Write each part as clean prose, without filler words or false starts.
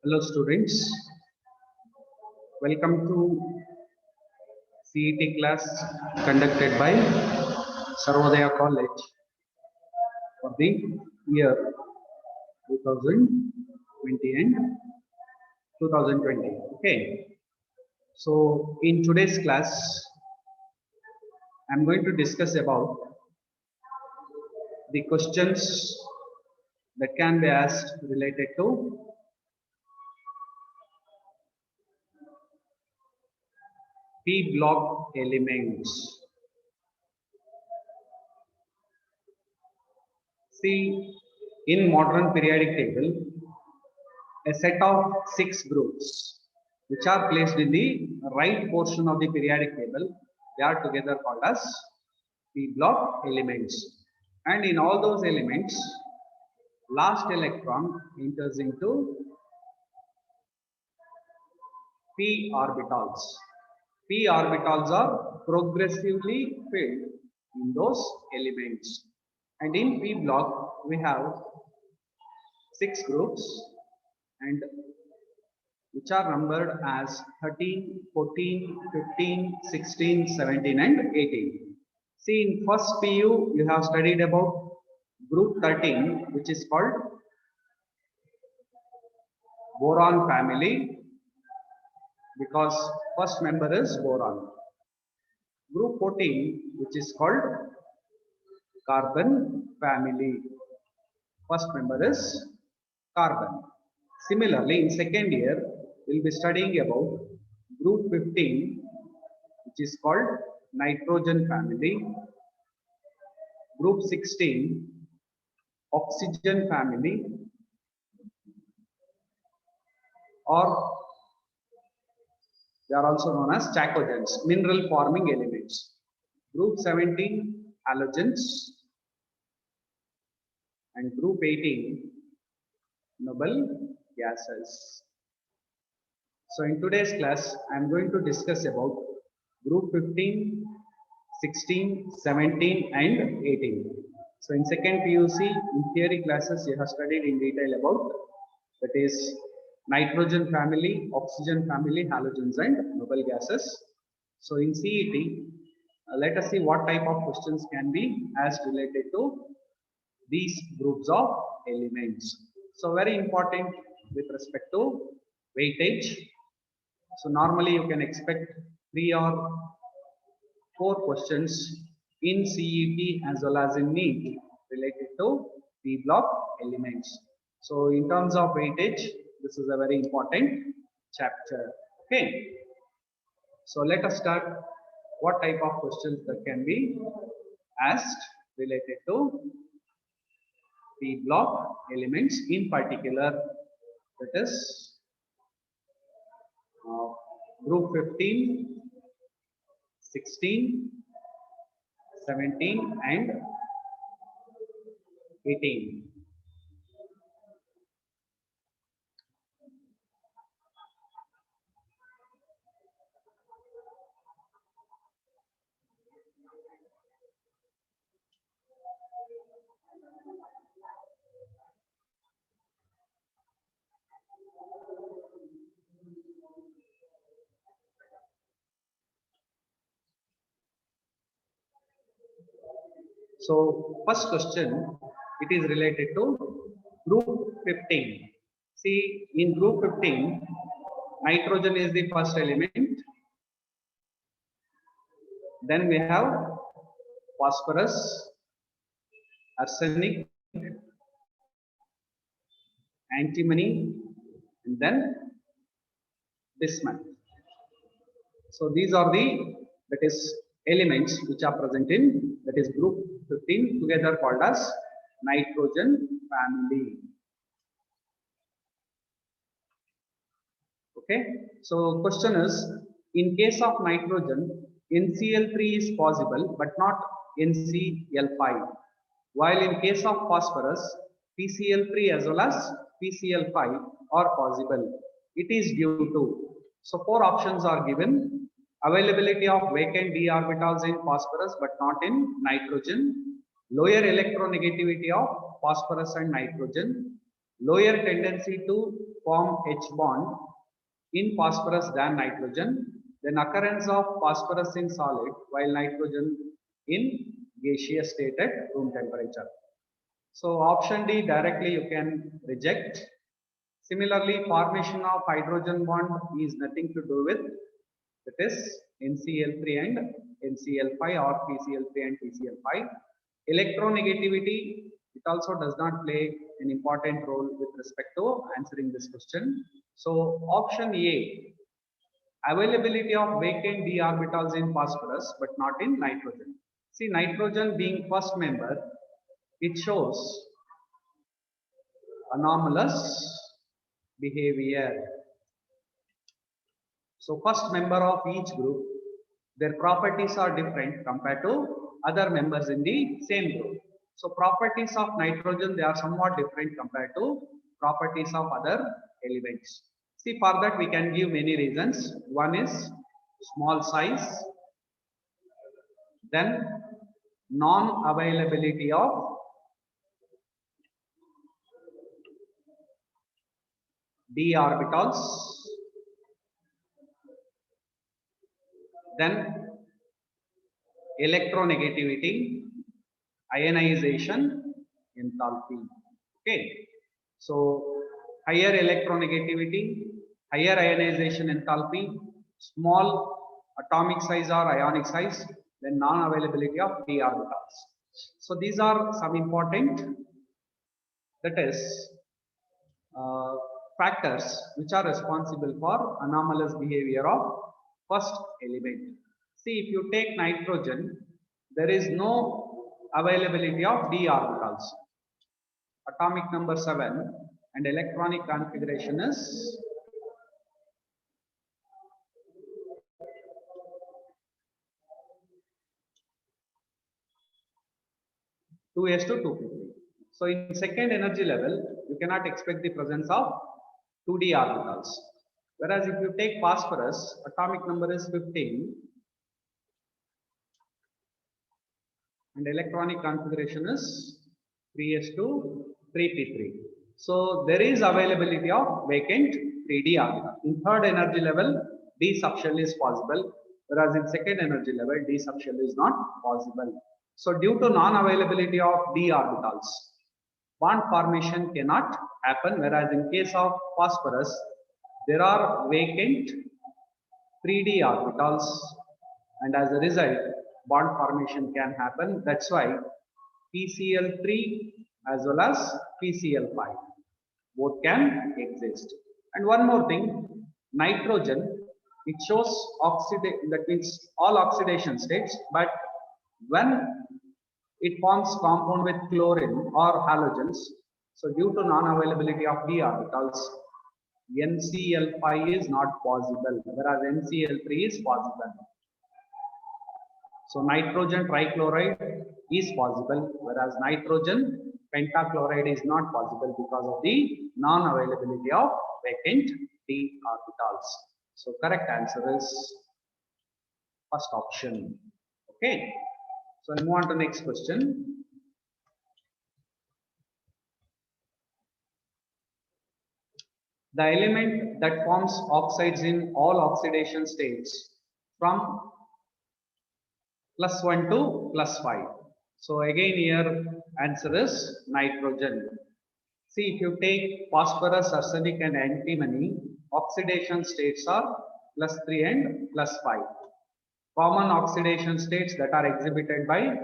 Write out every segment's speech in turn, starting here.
Hello students, welcome to CET class conducted by Sarvodaya College for the year 2020 and 2020. Okay, so in today's class, I'm going to discuss about the questions that can be asked related to P block elements. See, in modern periodic table, a set of 6 groups which are placed in the right portion of the periodic table, they are together called as P block elements. And in all those elements, last electron enters into P orbitals. P orbitals are progressively filled in those elements. And in P block, we have 6 groups and which are numbered as 13, 14, 15, 16, 17 and 18. See, in first PU, you have studied about group 13, which is called boron family, because first member is boron. Group 14, which is called carbon family. First member is carbon. Similarly, in second year, we'll be studying about group 15, which is called nitrogen family. Group 16, oxygen family, or they are also known as chalcogens, mineral forming elements. Group 17, halogens, and group 18, noble gases. So in today's class, I am going to discuss about group 15, 16, 17 and 18. So in second PUC, in theory classes, you have studied in detail about that is nitrogen family, oxygen family, halogens and noble gases. So in CET, let us see what type of questions can be asked related to these groups of elements. So very important with respect to weightage. So normally you can expect 3 or 4 questions in CET as well as in NEET related to P block elements. So in terms of weightage, this is a very important chapter. Okay. So let us start what type of questions that can be asked related to P block elements, in particular that is group 15, 16, 17 and 18. So first question, it is related to group 15. See, in group 15, nitrogen is the first element. Then we have phosphorus, arsenic, antimony, and then bismuth. So these are the elements which are present in that is group 15 together called as nitrogen family. Okay, so question is, in case of nitrogen, NCl3 is possible but not NCl5, while in case of phosphorus, PCl3 as well as PCl5 are possible. It is due to, so 4 options are given: availability of vacant d orbitals in phosphorus but not in nitrogen, lower electronegativity of phosphorus and nitrogen, lower tendency to form H bond in phosphorus than nitrogen, then occurrence of phosphorus in solid while nitrogen in gaseous state at room temperature. So option D directly you can reject. Similarly, formation of hydrogen bond is nothing to do with, that is NCl3 and NCl5 or PCl3 and PCl5. Electronegativity, it also does not play an important role with respect to answering this question. So option A, availability of vacant d orbitals in phosphorus but not in nitrogen. See, nitrogen being first member, it shows anomalous behavior. So first member of each group, their properties are different compared to other members in the same group. So properties of nitrogen, they are somewhat different compared to properties of other elements. See, for that we can give many reasons. One is small size, then non-availability of d orbitals, then electronegativity, ionization, enthalpy. Okay, so higher electronegativity, higher ionization enthalpy, small atomic size or ionic size, then non-availability of d orbitals. So these are some important, that is factors which are responsible for anomalous behavior of first element. See, if you take nitrogen, there is no availability of d orbitals. Atomic number 7 and electronic configuration is 2s to 250. So in second energy level, you cannot expect the presence of 2d orbitals. Whereas if you take phosphorus, atomic number is 15 and electronic configuration is 3s to 3p3. So there is availability of vacant 3d orbital. In third energy level, d subshell is possible, whereas in second energy level, d subshell is not possible. So due to non-availability of d orbitals, bond formation cannot happen, whereas in case of phosphorus, there are vacant 3d orbitals, and as a result, bond formation can happen. That's why PCl3 as well as PCl5 both can exist. And one more thing, nitrogen, it shows oxidation, that means all oxidation states, but when it forms compound with chlorine or halogens, so due to non-availability of d orbitals, NCl5 is not possible, whereas NCl3 is possible. So nitrogen trichloride is possible, whereas nitrogen pentachloride is not possible because of the non-availability of vacant d orbitals. So correct answer is first option. Okay. So I'll move on to next question. The element that forms oxides in all oxidation states from +1 to +5. So again here answer is nitrogen. See, if you take phosphorus, arsenic and antimony, oxidation states are +3 and +5. Common oxidation states that are exhibited by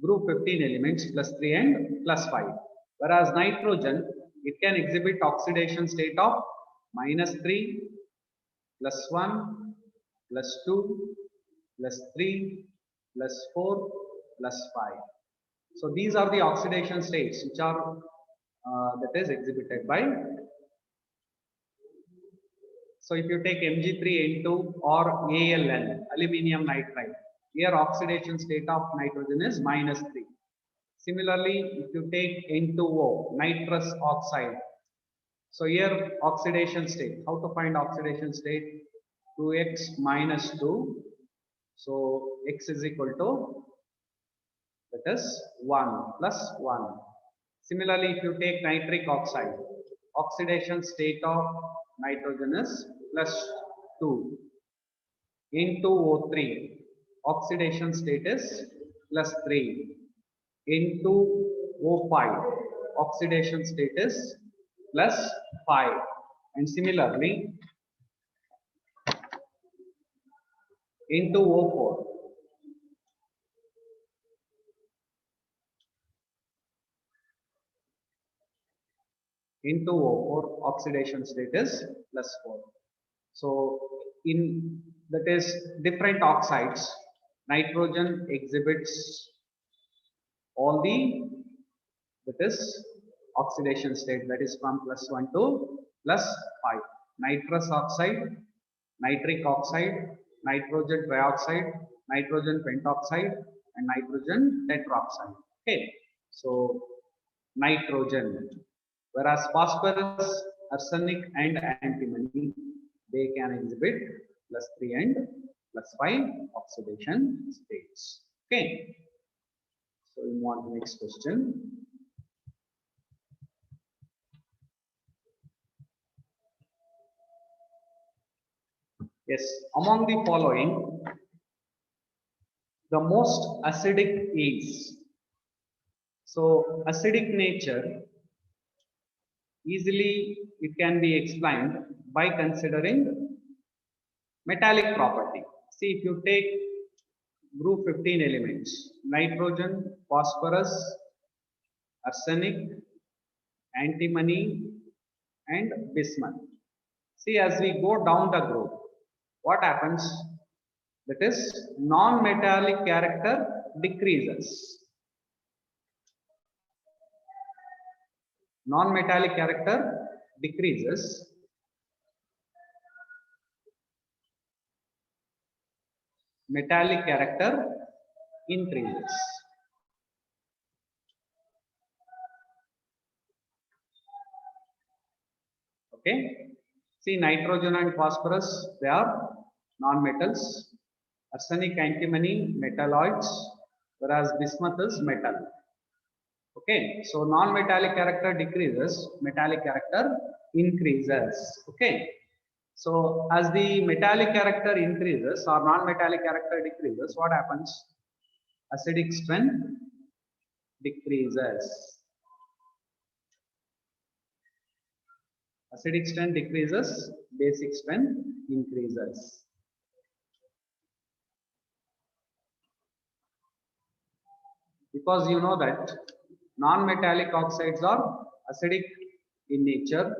group 15 elements +3 and +5. Whereas nitrogen, it can exhibit oxidation state of -3, +1, +2, +3, +4, +5. So these are the oxidation states which are that is exhibited by. So if you take Mg3N2 or ALN, aluminium nitride, here oxidation state of nitrogen is -3. Similarly, if you take N2O, nitrous oxide, so here oxidation state, how to find oxidation state? 2x - 2, so x is equal to, that is 1 + 1. Similarly, if you take nitric oxide, oxidation state of nitrogen is +2 into O3. Oxidation state is +3 into O5. Oxidation state is +5. And similarly, into O4. Into O4, oxidation state is +4. So in that is different oxides, nitrogen exhibits all the that is oxidation state, that is from +1 to +5. Nitrous oxide, nitric oxide, nitrogen trioxide, nitrogen pentoxide, and nitrogen tetroxide. Okay, so nitrogen, whereas phosphorus, arsenic, and antimony, they can exhibit +3 and +5 oxidation states. Okay, so we move on to next question. Yes, among the following, the most acidic is. So acidic nature, easily it can be explained by considering metallic property. See, if you take group 15 elements, nitrogen, phosphorus, arsenic, antimony, and bismuth. See, as we go down the group, what happens? That is, non-metallic character decreases. Non-metallic character decreases. Metallic character increases. Okay. See, nitrogen and phosphorus, they are non-metals. Arsenic, antimony, metalloids, whereas bismuth is metal. Okay, so non-metallic character decreases, metallic character increases. Okay, so as the metallic character increases or non-metallic character decreases, what happens? Acidic strength decreases. Acidic strength decreases, basic strength increases. Because you know that non-metallic oxides are acidic in nature,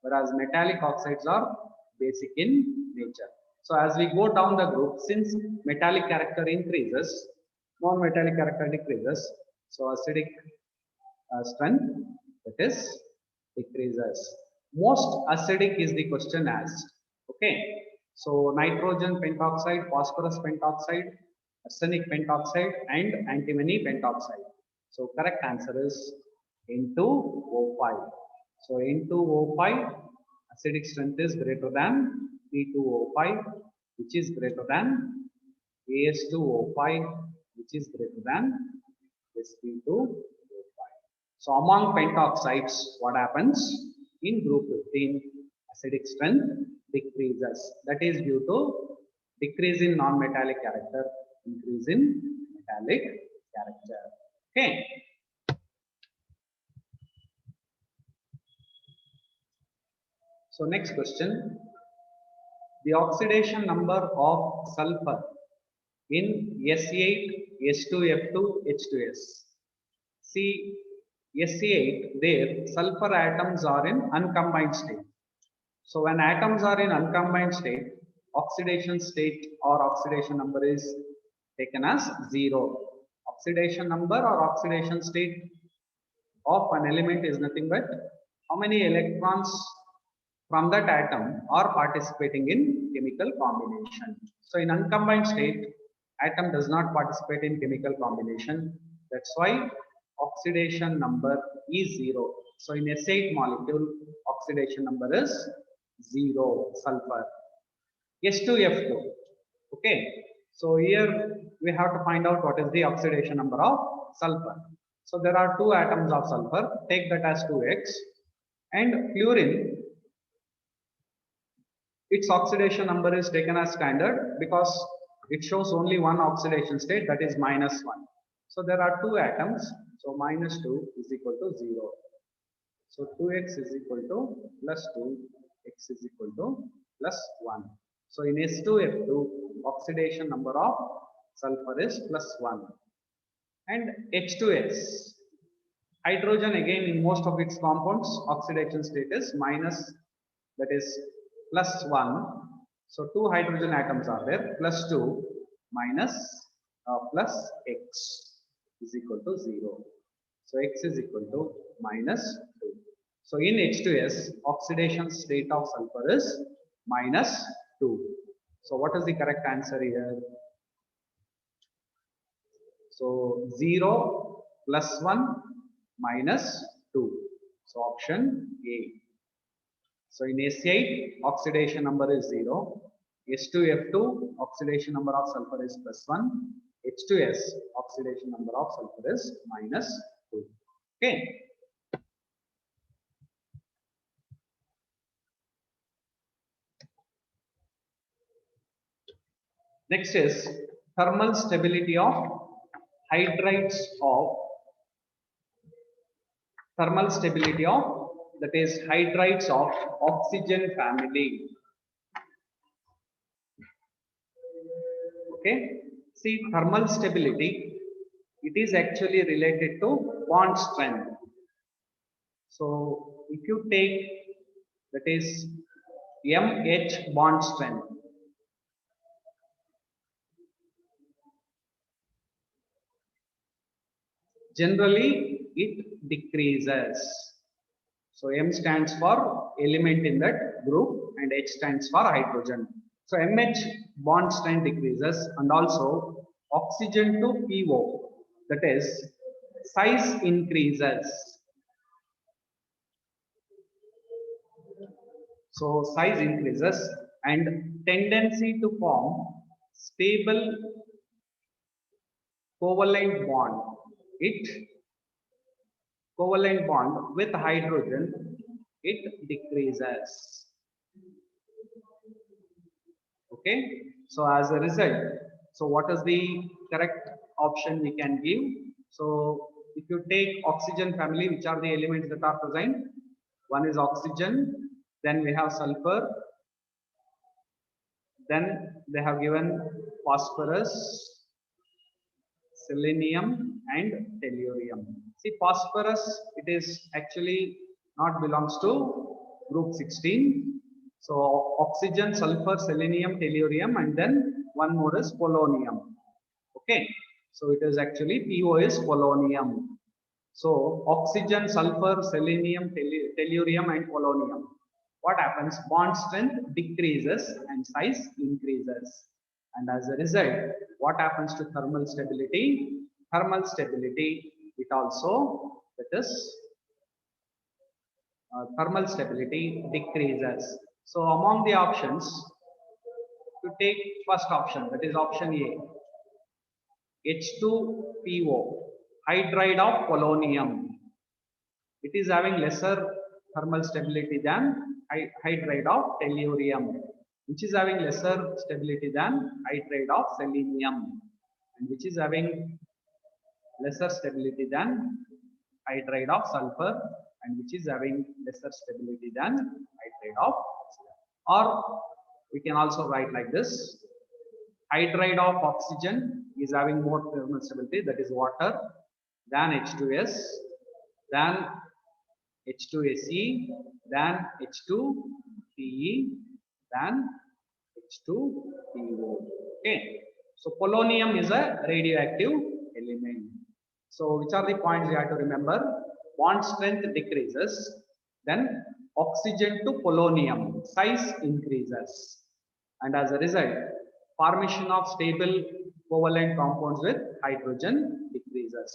whereas metallic oxides are basic in nature. So as we go down the group, since metallic character increases, non-metallic character decreases, so acidic strength, that is, decreases. Most acidic is the question asked. Okay, so nitrogen pentoxide, phosphorus pentoxide, arsenic pentoxide, and antimony pentoxide. So correct answer is N2O5. So N2O5 acidic strength is greater than P2O5, which is greater than AS2O5, which is greater than Sp2O5. So among pentoxides, what happens? In group 15, acidic strength decreases. That is due to decrease in non-metallic character, increase in metallic character. Okay. So next question. The oxidation number of sulfur in S8, S2F2, H2S. See, S8, there sulfur atoms are in uncombined state. So when atoms are in uncombined state, oxidation state or oxidation number is taken as 0. Oxidation number or oxidation state of an element is nothing but how many electrons from that atom are participating in chemical combination. So in uncombined state, atom does not participate in chemical combination. That's why oxidation number is 0. So in S8 molecule, oxidation number is 0, sulfur. S2F2. Okay. So here we have to find out what is the oxidation number of sulfur. So there are two atoms of sulfur. Take that as 2x. And fluorine, its oxidation number is taken as standard because it shows only one oxidation state, that is -1. So there are two atoms. So -2 is equal to 0. So 2x is equal to +2, x is equal to +1. So in S2F2, oxidation number of sulfur is +1. And H2S, hydrogen again in most of its compounds, oxidation state is minus, that is +1. So two hydrogen atoms are there, +2 minus plus x is equal to 0. So x is equal to -2. So in H2S, oxidation state of sulfur is -2. So what is the correct answer here? So 0 plus 1 minus 2. So option A. So in S8, oxidation number is 0. S2F2, oxidation number of sulfur is +1. H2S, oxidation number of sulfur is -2. Okay. Next is thermal stability of hydrides of that is hydrides of oxygen family. Okay, see, thermal stability, it is actually related to bond strength. So if you take, that is MH bond strength, generally it decreases. So M stands for element in that group and H stands for hydrogen. So MH bond strength decreases, and also oxygen to PO, that is size increases. So size increases and tendency to form stable covalent bond. Covalent bond with hydrogen, it decreases. Okay, so as a result, so what is the correct option we can give? So if you take oxygen family, which are the elements that are present? One is oxygen, then we have sulfur, then they have given phosphorus, selenium and tellurium. See, phosphorus, it is actually not belongs to group 16. So oxygen, sulfur, selenium, tellurium, and then one more is polonium. Okay, so it is actually PO is polonium. So oxygen, sulfur, selenium, tellurium, and polonium. What happens? Bond strength decreases and size increases. And as a result, what happens to thermal stability? Thermal stability, it also, that is, thermal stability decreases. So among the options, to take first option, that is option A, H2PO, hydride of polonium. It is having lesser thermal stability than hydride of tellurium, which is having lesser stability than hydride of selenium, and which is having lesser stability than hydride of sulfur, and which is having lesser stability than hydride of oxygen. Or we can also write like this: hydride of oxygen is having more thermal stability, that is water, than H2S, than H2Se, than H2Pe, than H2PO. Okay. So polonium is a radioactive element. So which are the points you have to remember? Bond strength decreases, then oxygen to polonium, size increases, and as a result, formation of stable covalent compounds with hydrogen decreases.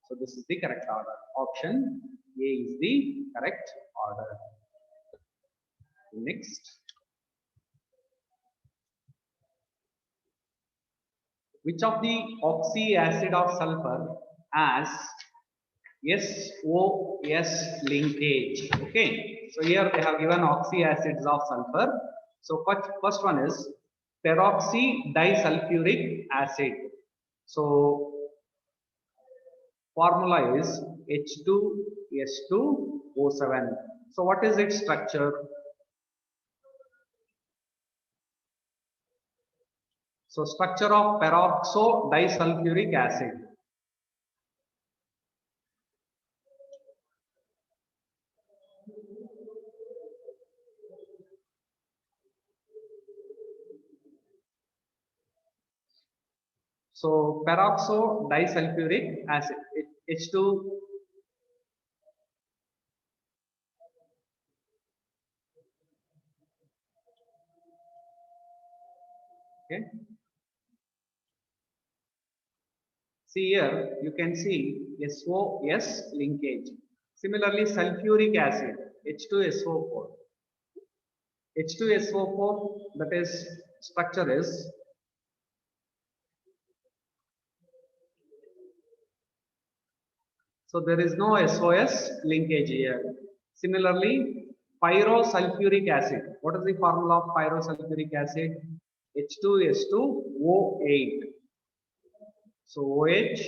So this is the correct order. Option A is the correct order. Next. Which of the oxy acid of sulfur has SOS linkage. Okay, so here they have given oxy acids of sulfur. So first one is peroxy disulfuric acid. So formula is H2S2O7. So what is its structure? So structure of peroxo disulfuric acid. So peroxo disulfuric acid, H2. Okay. See here, you can see SOS linkage. Similarly, sulfuric acid, H2SO4. H2SO4, that is structure is so there is no SOS linkage here. Similarly, pyrosulfuric acid. What is the formula of pyrosulfuric acid? H2S2O8. So OH.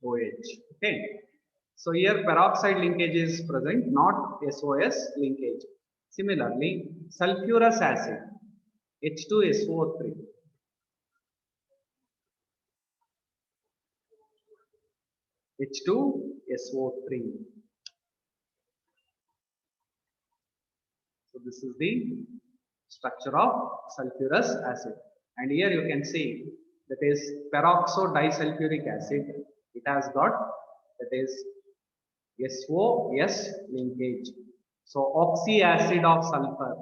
OH. Okay. So here peroxide linkage is present, not SOS linkage. Similarly, sulfurous acid, H2SO3. H2SO3. So this is the structure of sulfurous acid. And here you can see that is peroxo disulfuric acid. It has got that is SOS linkage. So oxy acid of sulfur,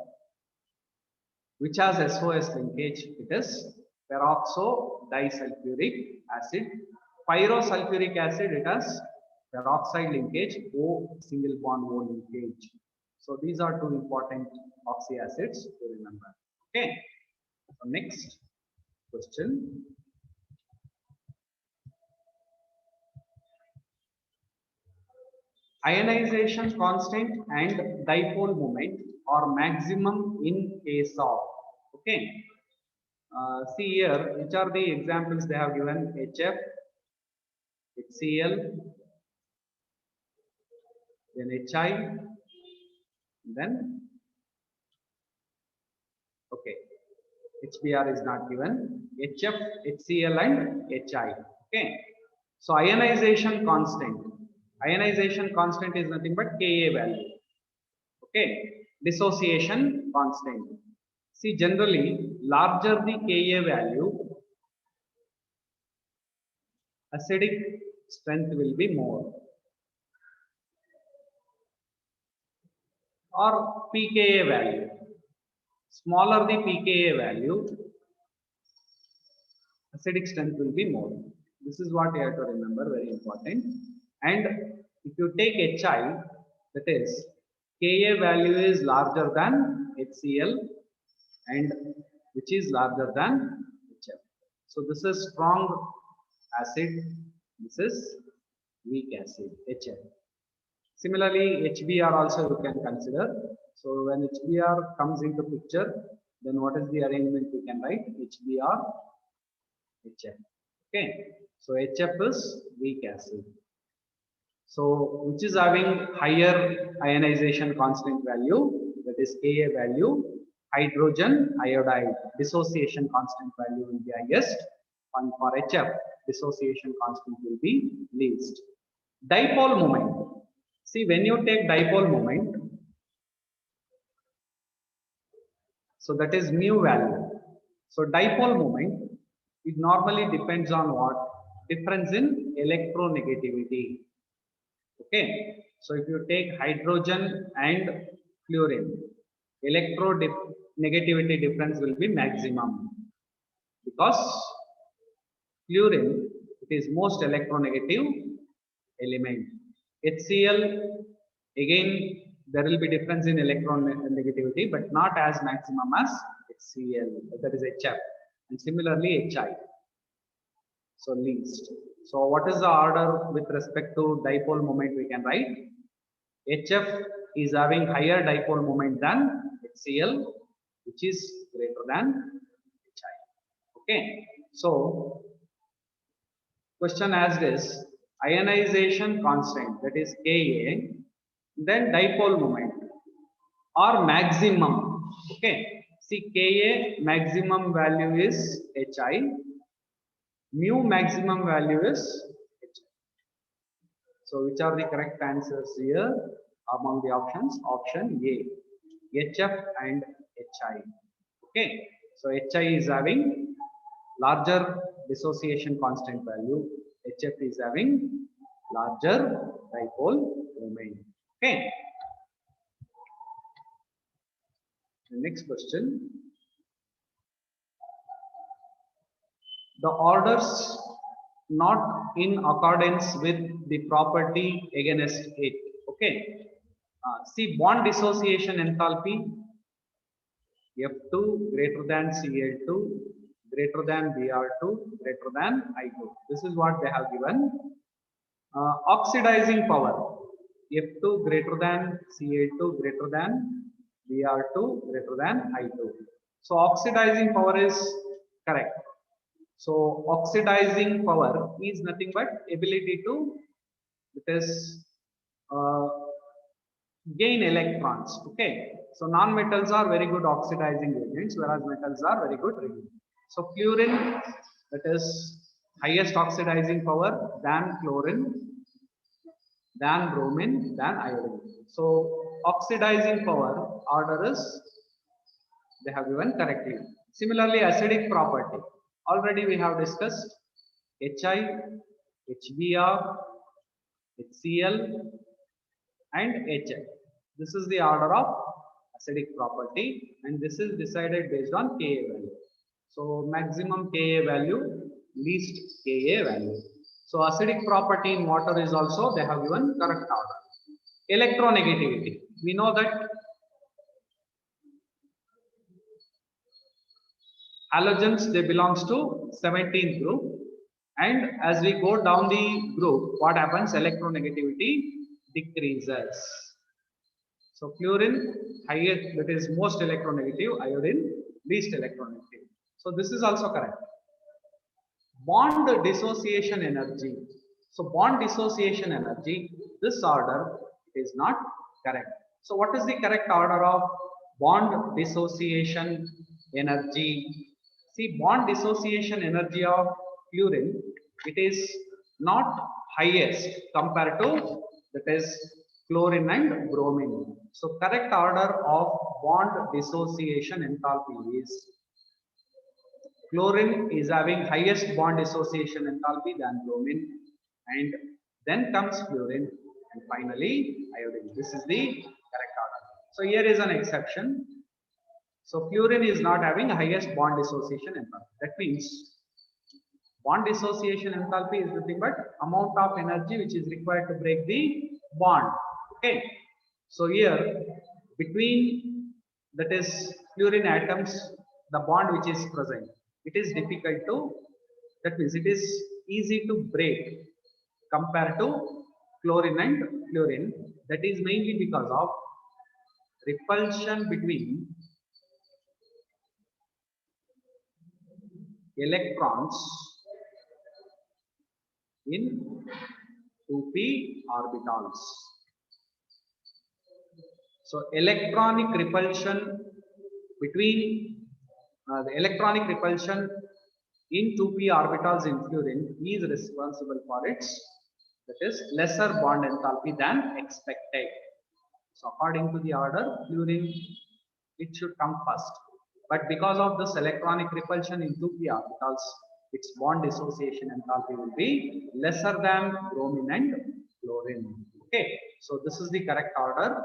which has SOS linkage, it is peroxo disulfuric acid. Pyrosulfuric acid, it has peroxide linkage, O single bond O linkage. So these are two important oxy acids to remember. Okay. So next question. Ionization constant and dipole moment are maximum in case of. Okay. See here, which are the examples they have given? HF, HCl, then HI, then okay, HBr is not given. HF, HCl, and HI. Okay. So ionization constant. Ionization constant is nothing but Ka value. Okay. Dissociation constant. See, generally, larger the Ka value, acidic strength will be more. Or pKa value. Smaller the pKa value, acidic strength will be more. This is what you have to remember, very important. And if you take HI, that is Ka value is larger than HCl and which is larger than HF. So this is strong acid, this is weak acid, HF. Similarly, HBr also you can consider. So when HBr comes into picture, then what is the arrangement we can write? HBr, HF. Okay. So HF is weak acid. So which is having higher ionization constant value, that is Ka value, hydrogen iodide dissociation constant value will be highest, and for HF dissociation constant will be least. Dipole moment. See, when you take dipole moment, so that is mu value. So dipole moment, it normally depends on what? Difference in electronegativity. Okay. So if you take hydrogen and fluorine, electronegativity difference will be maximum because fluorine, it is most electronegative element. HCl, again there will be difference in electron negativity, but not as maximum as HCl, that is HF, and similarly HI. So least. So what is the order with respect to dipole moment? We can write HF is having higher dipole moment than HCl, which is greater than HI. Okay. So question asked is ionization constant, that is Ka, then dipole moment or maximum. Okay. See, Ka maximum value is Hi. Mu maximum value is H. So which are the correct answers here among the options? Option A, HF and HI. Okay. So HI is having larger dissociation constant value. HF is having larger dipole moment. Okay. The next question. The orders not in accordance with the property against it. Okay. See, bond dissociation enthalpy F2 greater than Cl2 greater than Br2 greater than I2. This is what they have given. Oxidizing power F2 greater than Cl2 greater than Br2 greater than I2. So oxidizing power is correct. So oxidizing power is nothing but ability to, it is gain electrons. Okay. So non-metals are very good oxidizing agents, whereas metals are very good reducing. So fluorine, that is highest oxidizing power than chlorine, than bromine, than iodine. So oxidizing power order is they have given correctly. Similarly, acidic property. Already we have discussed HI, HBr, HCl and HF. This is the order of acidic property and this is decided based on Ka value. So maximum Ka value, least Ka value. So acidic property in water is also they have given correct order. Electronegativity. We know that halogens they belongs to 17th group, and as we go down the group, what happens? Electronegativity decreases. So fluorine highest, that is most electronegative, iodine least electronegative. So this is also correct. Bond dissociation energy. So bond dissociation energy, this order is not correct. So what is the correct order of bond dissociation energy? See, bond dissociation energy of fluorine, it is not highest compared to, that is chlorine and bromine. So correct order of bond dissociation enthalpy is chlorine is having highest bond dissociation enthalpy than bromine, and then comes fluorine, and finally iodine. This is the correct order. So here is an exception. So fluorine is not having highest bond dissociation enthalpy. That means bond dissociation enthalpy is nothing but amount of energy which is required to break the bond. Okay. So here between, that is fluorine atoms, the bond which is present, it is difficult to, that means it is easy to break compared to chlorine and fluorine. That is mainly because of repulsion between electrons in 2p orbitals. So electronic repulsion between the electronic repulsion in 2p orbitals in fluorine is responsible for its, that is lesser bond enthalpy than expected. So according to the order, fluorine it should come first, but because of this electronic repulsion in 2p orbitals, its bond dissociation enthalpy will be lesser than bromine and chlorine. Okay, so this is the correct order.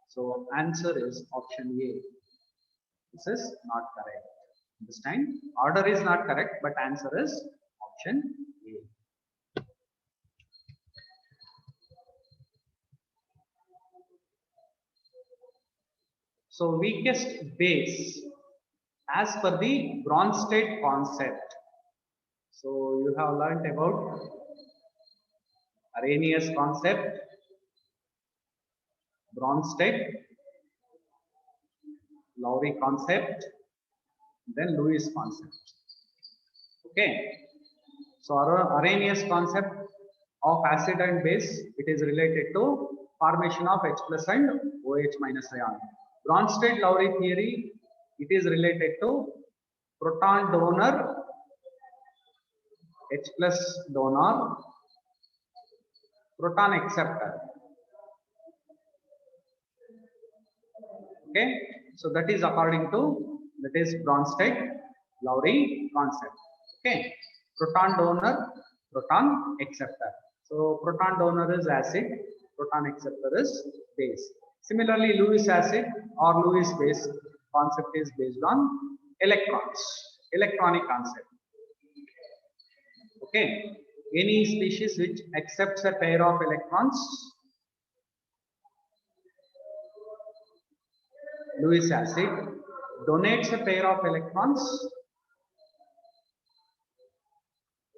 So answer is option A. This is not correct. Understand? Order is not correct, but answer is option A. So weakest base as per the Bronsted concept. So you have learnt about Arrhenius concept, Bronsted, Lowry concept, then Lewis concept. Okay. So Arrhenius concept of acid and base, it is related to formation of H plus and OH minus ion. Bronsted Lowry theory, it is related to proton donor, H plus donor, proton acceptor. Okay, so that is according to Bronsted Lowry concept. Okay, proton donor, proton acceptor. So proton donor is acid, proton acceptor is base. Similarly, Lewis acid or Lewis base concept is based on electrons, electronic concept. Okay, any species which accepts a pair of electrons, Lewis acid, donates a pair of electrons,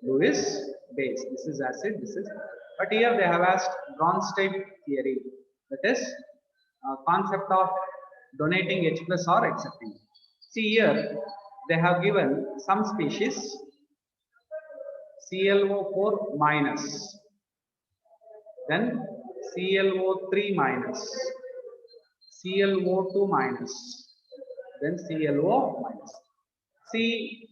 Lewis base. This is acid, this is. But here they have asked Bronsted theory, that is concept of donating H plus or accepting. See here, they have given some species ClO4 minus, then ClO3 minus, ClO2 minus, then ClO minus. See,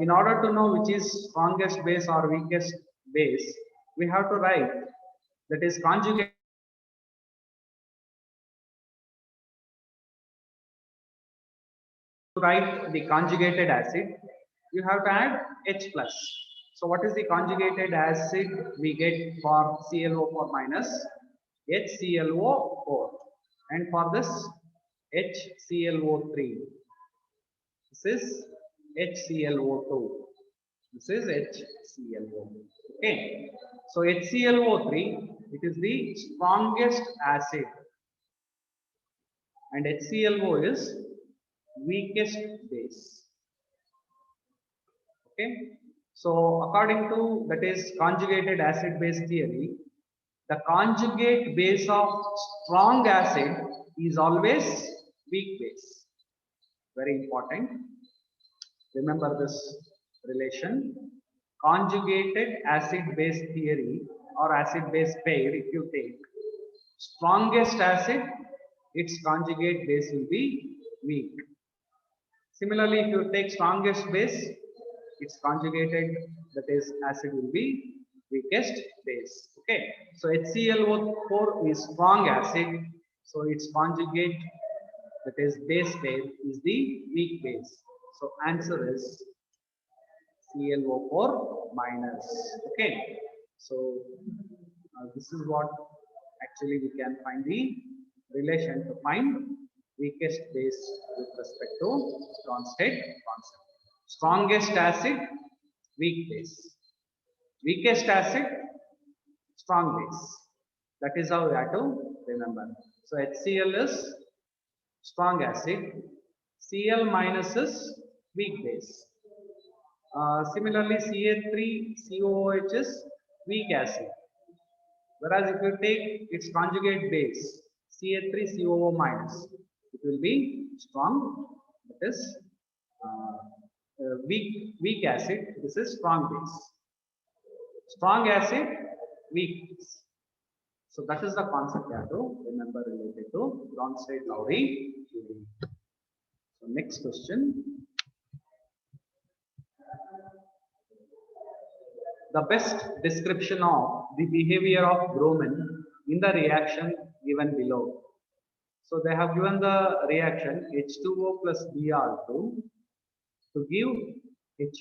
in order to know which is strongest base or weakest base, we have to write, that is conjugate. To write the conjugated acid, you have to add H plus. So what is the conjugated acid we get for ClO4 minus? HClO4, and for this HClO3. This is HClO2. This is HClO. Okay. So HClO3, it is the strongest acid, and HClO is weakest base. Okay. So according to that is conjugated acid base theory, the conjugate base of strong acid is always weak base. Very important. Remember this relation. Conjugated acid base theory or acid base pair, if you take strongest acid, its conjugate base will be weak. Similarly, if you take strongest base, its conjugated, that is acid, will be weakest base. Okay. So HClO4 is strong acid, so its conjugate, that is base pair, is the weak base. So answer is ClO4 minus. Okay. So this is what actually we can find the relation to find weakest base with respect to Bronsted concept. Strongest acid, weak base. Weakest acid, strong base. That is how we have to remember. So HCl is strong acid, Cl minus is weak base. Similarly, Ca3COOH is weak acid. Whereas if you take its conjugate base, Ca3COO minus, it will be strong. That is weak acid. This is strong base. Strong acid, weak base. So that is the concept you have to remember related to Bronsted-Lowry theory. So next question. The best description of the behavior of bromine in the reaction given below. So they have given the reaction H2O plus Br2 to give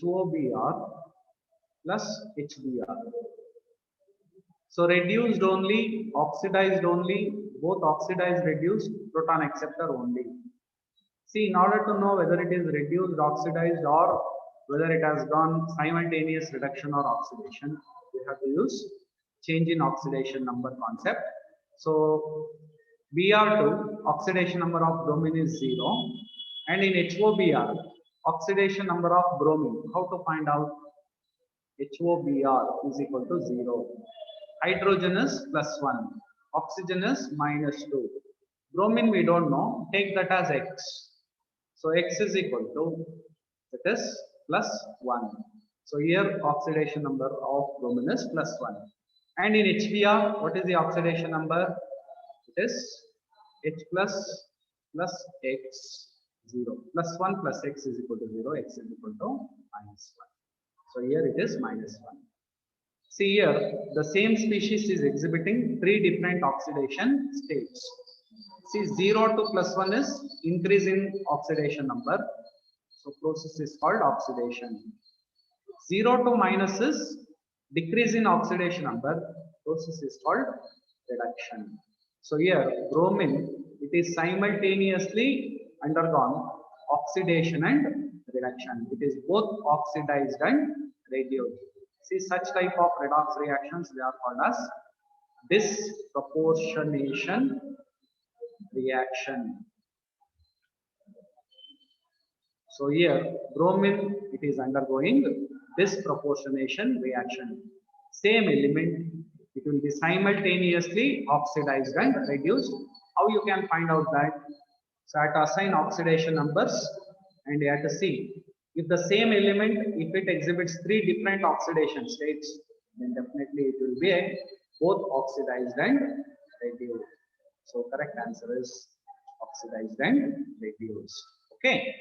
HOBr plus HBr. So reduced only, oxidized only, both oxidized, reduced, proton acceptor only. See, in order to know whether it is reduced, oxidized, or whether it has gone simultaneous reduction or oxidation, we have to use change in oxidation number concept. So Br2, oxidation number of bromine is 0. And in HOBr, oxidation number of bromine. How to find out? HOBr is equal to 0. Hydrogen is +1. Oxygen is -2. Bromine we don't know. Take that as X. So X is equal to, that is +1. So here oxidation number of bromine is +1. And in HBr, what is the oxidation number? It is H plus X 0. +1 plus X is equal to 0. X is equal to -1. So here it is -1. See here, the same species is exhibiting 3 different oxidation states. See, 0 to +1 is increase in oxidation number. So process is called oxidation. 0 to minus is decrease in oxidation number. Process is called reduction. So here, bromine, it is simultaneously undergone oxidation and reduction. It is both oxidized and reduced. See, such type of redox reactions, they are called as disproportionation reaction. So here, bromine, it is undergoing disproportionation reaction. Same element, it will be simultaneously oxidized and reduced. How you can find out that? So I have to assign oxidation numbers and you have to see if the same element, if it exhibits 3 different oxidation states, then definitely it will be both oxidized and reduced. So correct answer is oxidized and reduced. Okay.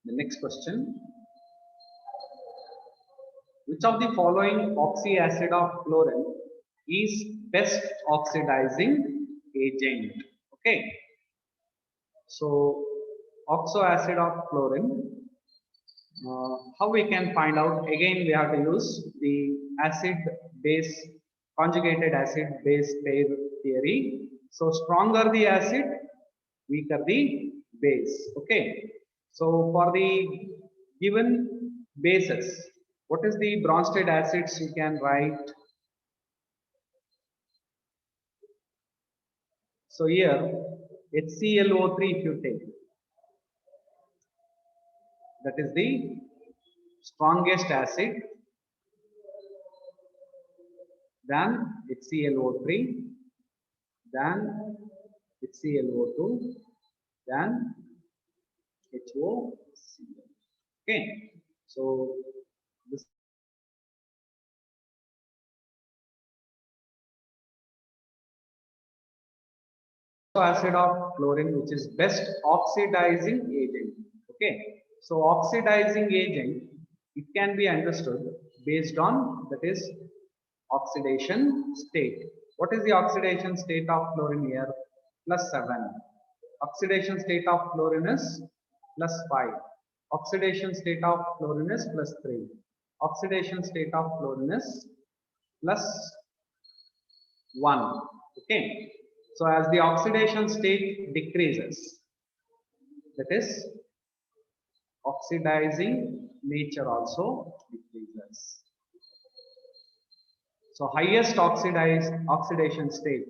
The next question. Which of the following oxy acid of chlorine is best oxidizing agent? Okay. So oxo acid of chlorine. How we can find out? Again, we have to use the acid base conjugated acid base pair theory. So stronger the acid, weaker the base. Okay. So for the given bases, what is the Bronsted acids you can write? So here HClO3 if you take, that is the strongest acid, then HClO3, then HClO2, then HOCl. Okay, so this acid of chlorine, which is best oxidizing agent. Okay, so oxidizing agent, it can be understood based on, that is, oxidation state. What is the oxidation state of chlorine here? +7. Oxidation state of chlorine is +5. Oxidation state of chlorine is +3. Oxidation state of chlorine is +1. Okay. So as the oxidation state decreases, that is, oxidizing nature also decreases. So highest oxidation state,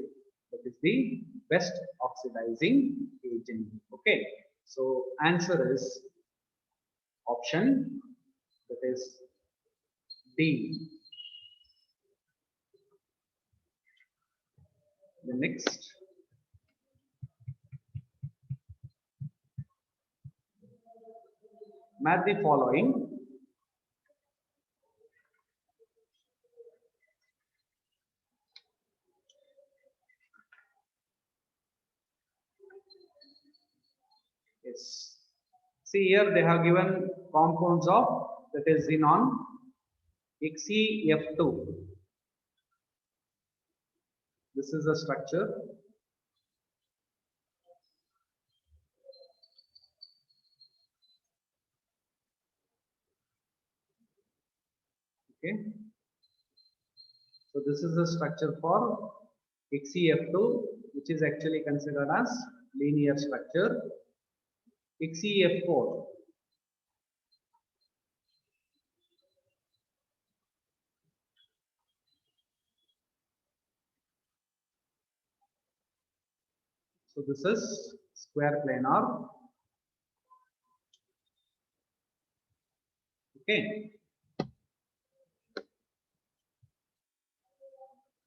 that is the best oxidizing agent. Okay. So answer is option, that is D. The next. Match the following. Yes. See here they have given compounds of, that is xenon, XeF2. This is the structure. Okay. So this is the structure for XeF2, which is actually considered as linear structure. XeF4. So this is square planar. Okay.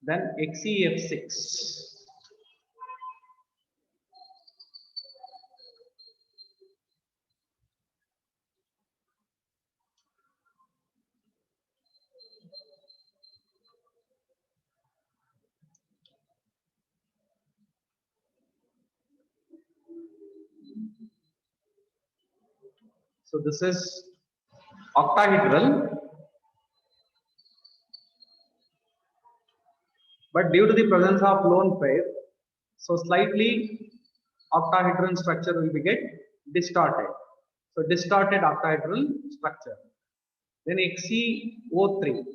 Then XeF6. So this is octahedral, but due to the presence of lone pair, so slightly octahedral structure will be get distorted. So distorted octahedral structure. Then XeO3.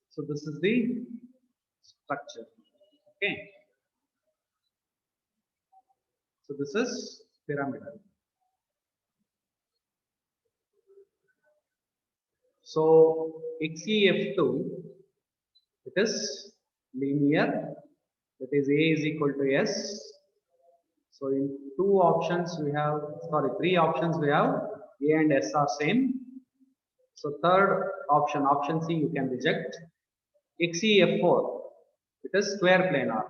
So this is the structure. Okay. So this is pyramidal. So XeF2, it is linear, that is A is equal to S. So in two options we have, sorry, three options we have, A and S are same. So third option, option C, you can reject. XeF4, it is square planar.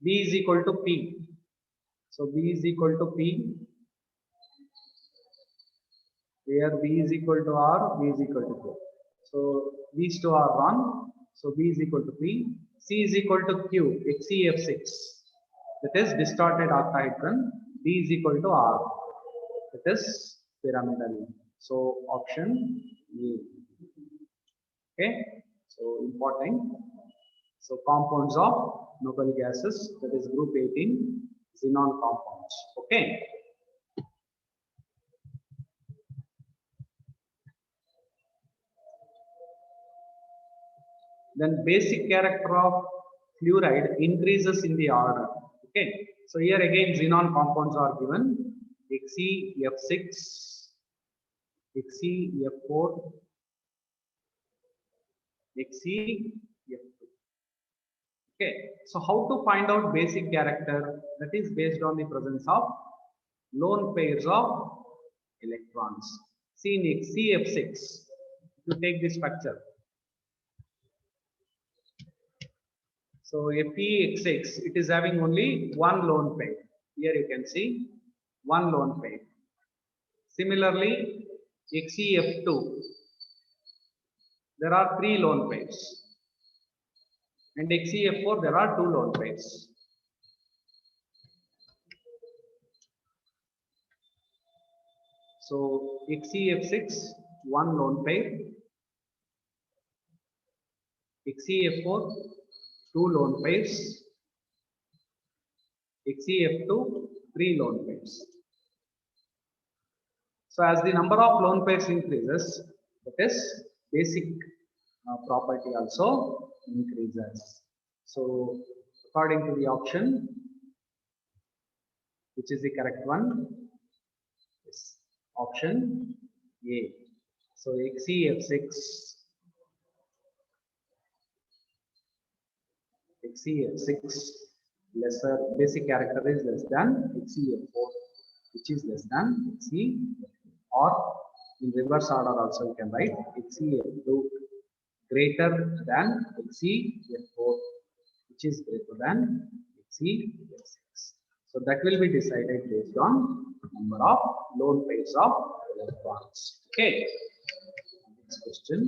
B is equal to P. So B is equal to P. Here B is equal to R, B is equal to Q. So these two are wrong. So B is equal to P. C is equal to Q, XeF6. That is distorted octahedron. D is equal to R. That is pyramidal. So option A. Okay. So important. So compounds of noble gases, that is group 18 xenon compounds. Okay. Then basic character of fluoride increases in the order. Okay. So here again xenon compounds are given. XeF6, XeF4, XeF2. Okay. So how to find out basic character? That is based on the presence of lone pairs of electrons. See in XeF6, if you take this structure. So FeX6, it is having only one lone pair. Here you can see one lone pair. Similarly, XeF2, there are three lone pairs. And XeF4, there are two lone pairs. So XeF6, one lone pair. XeF4, two lone pairs. XeF2, three lone pairs. So as the number of lone pairs increases, that is basic property also increases. So according to the option, which is the correct one, is option A. So XeF6, lesser, basic character is less than XeF4, which is less than Xe, or in reverse order also you can write XeF2 greater than XeF4, which is greater than XeF6. So that will be decided based on number of lone pairs of electrons. Okay. Next question.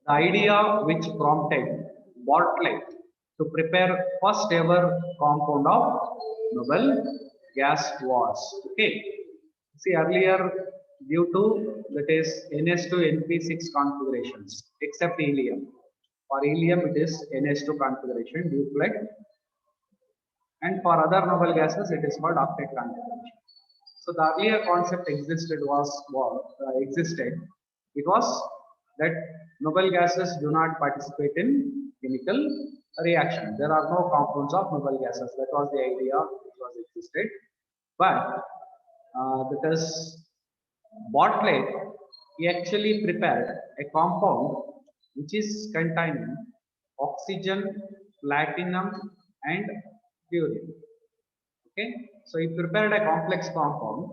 The idea which prompted Bartlett to prepare first ever compound of noble gas was, okay. See earlier, due to that is NH2 NP6 configurations, except helium. For helium it is NH2 configuration, duplet, and for other noble gases it is called octet configuration. So the earlier concept existed it was that noble gases do not participate in chemical reaction. There are no compounds of noble gases. That was the idea which was existed. But because Bartlett, he actually prepared a compound which is containing oxygen, platinum, and fluorine. Okay, so he prepared a complex compound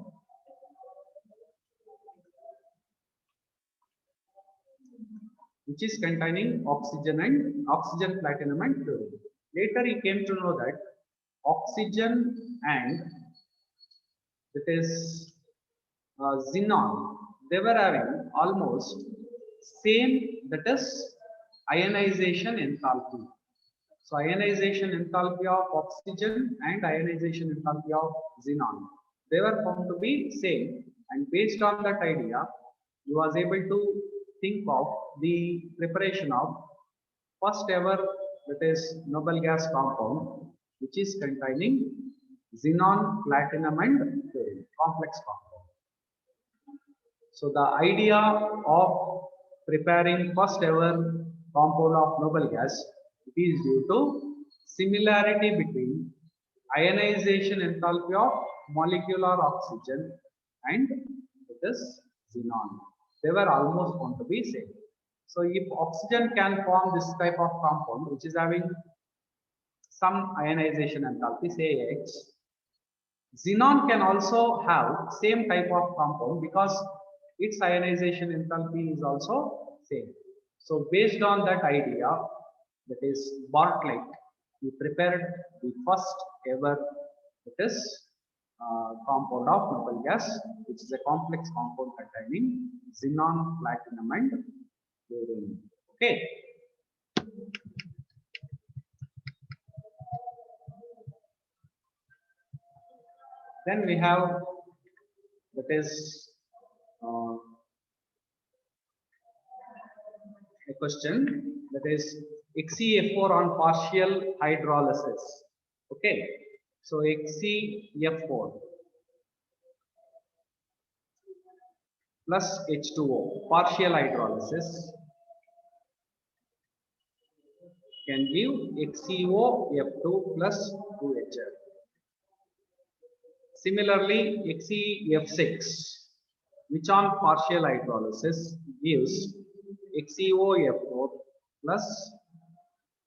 which is containing oxygen, platinum, and fluorine. Later, he came to know that oxygen and that is xenon, they were having almost same, that is ionization enthalpy. So ionization enthalpy of oxygen and ionization enthalpy of xenon, they were found to be same, and based on that idea, he was able to think of the preparation of first ever, that is noble gas compound which is containing xenon, platinum, and fluorine, complex compound. So the idea of preparing first ever compound of noble gas, it is due to similarity between ionization enthalpy of molecular oxygen and it is xenon. They were almost found to be same. So if oxygen can form this type of compound which is having some ionization enthalpy, say H, xenon can also have same type of compound because its ionization enthalpy is also same. So based on that idea, that is Bartlett, he prepared the first ever, that is compound of noble gas, which is a complex compound containing xenon, platinum, and fluorine. Okay. Then we have, that is a question, that is XeF4 on partial hydrolysis. Okay, so XeF4 plus H2O partial hydrolysis can give XeOF2 plus 2HF. Similarly, XeF6, which on partial hydrolysis gives XeOF4 plus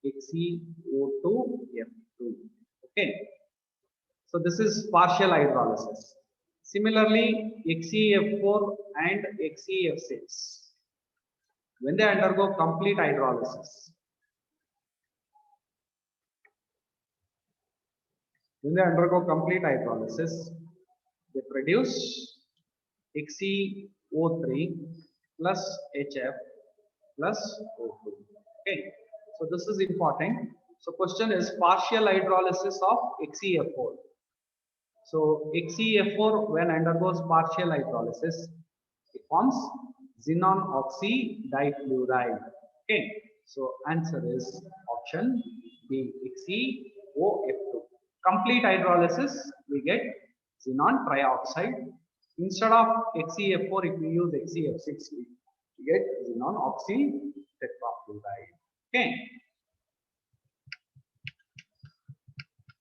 XeO2F2. Okay, so this is partial hydrolysis. Similarly, XeF4 and XeF6, when they undergo complete hydrolysis, they produce XeO3 plus HF plus O2. Okay, so this is important. So question is partial hydrolysis of XeF4. So XeF4 when undergoes partial hydrolysis, it forms xenon oxy difluoride. Okay, so answer is option B, XeOF2. Complete hydrolysis, we get xenon trioxide. Instead of XeF4, if we use XeF6, we get xenon oxy tetrafluoride. Okay.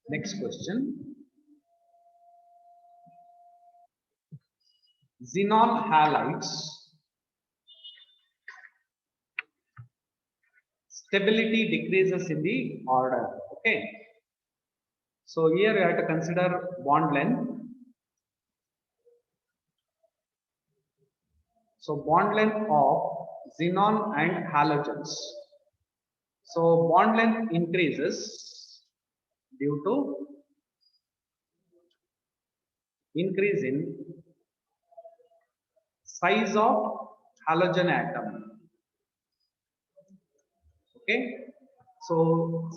Next question. Xenon halides stability decreases in the order. Okay. So here we have to consider bond length. So bond length of xenon and halogens. So bond length increases due to increase in size of halogen atom. Okay, so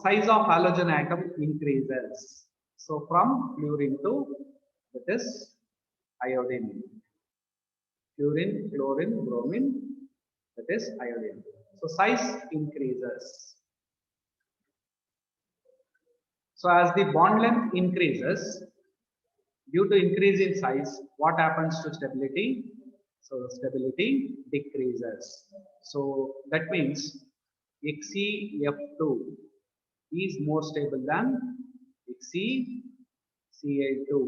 size of halogen atom increases. So from fluorine to, that is iodine. Fluorine, chlorine, bromine, that is iodine. So size increases. So as the bond length increases, due to increase in size, what happens to stability? So stability decreases. So that means XeF2 is more stable than XeCl2,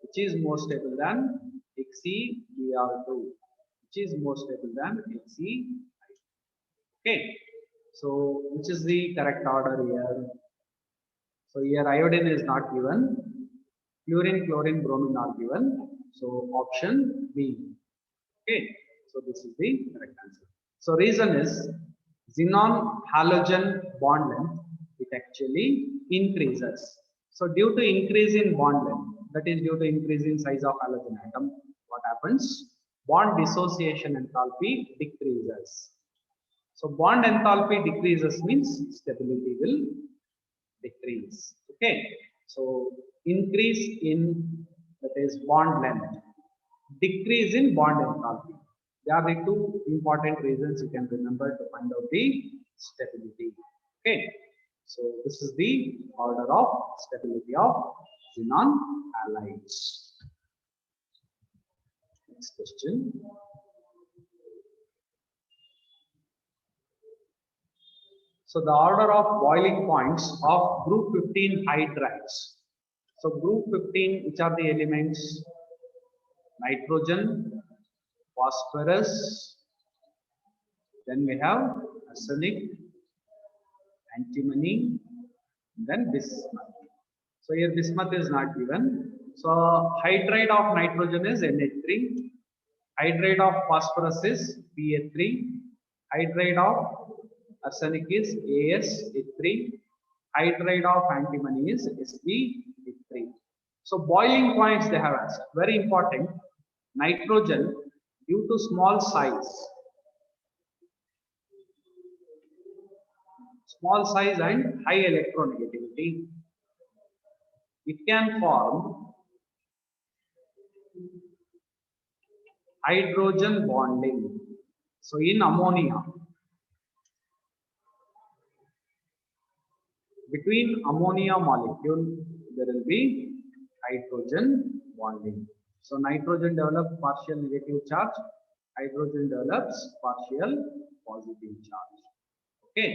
which is more stable than HCBr2, which is more stable than HCl. Okay, so which is the correct order here? So here iodine is not given, fluorine, chlorine, bromine are given. So option B. Okay, so this is the correct answer. So reason is xenon halogen bond length, it actually increases. So due to increase in bond length, that is due to increase in size of halogen atom, what happens? Bond dissociation enthalpy decreases. So bond enthalpy decreases means stability will decrease. Okay, so increase in, that is bond length, decrease in bond enthalpy. They are the two important reasons you can remember to find out the stability. Okay, so this is the order of stability of xenon halides. Next question. So the order of boiling points of group 15 hydrides. So group 15, which are the elements? Nitrogen, phosphorus, then we have arsenic, antimony, then bismuth. So here bismuth is not given. So hydride of nitrogen is Na3, hydride of phosphorus is Pa3, hydride of arsenic is AsH3, hydride of antimony is Sb3. So boiling points they have asked. Very important. Nitrogen, due to small size and high electronegativity, it can form hydrogen bonding. So in ammonia, between ammonia molecule, there will be hydrogen bonding. So nitrogen develops partial negative charge, hydrogen develops partial positive charge. Okay.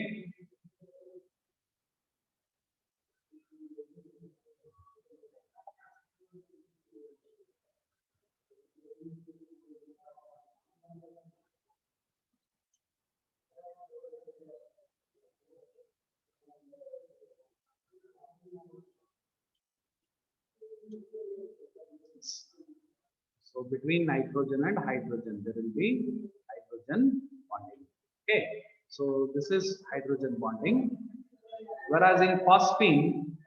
So between nitrogen and hydrogen, there will be hydrogen bonding. Okay. So this is hydrogen bonding. Whereas in phosphine,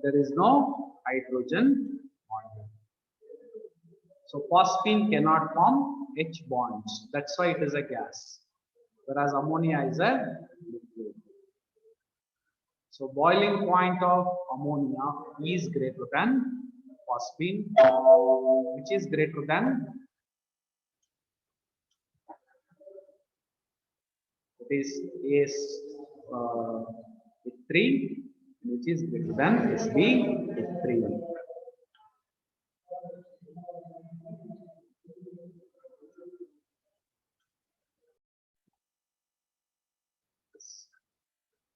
there is no hydrogen bonding. So phosphine cannot form H bonds. That's why it is a gas. Whereas ammonia is a liquid. So boiling point of ammonia is greater than phosphine, which is greater than, it is As3, which is greater than Sb3.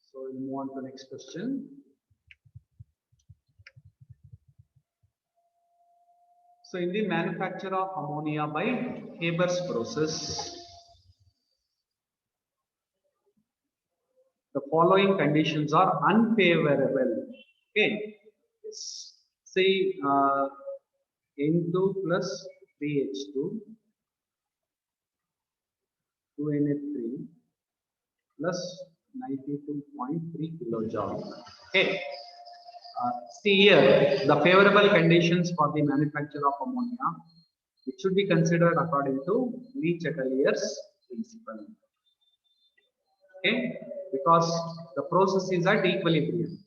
So we'll move on to the next question. So in the manufacture of ammonia by Haber's process, the following conditions are unfavorable. Okay. See, N2 plus 3H2, 2Na3 plus 92.3 kilojoule. Okay. See here, the favorable conditions for the manufacture of ammonia, it should be considered according to Le-Chatelier's principle. Okay, because the process is at equilibrium.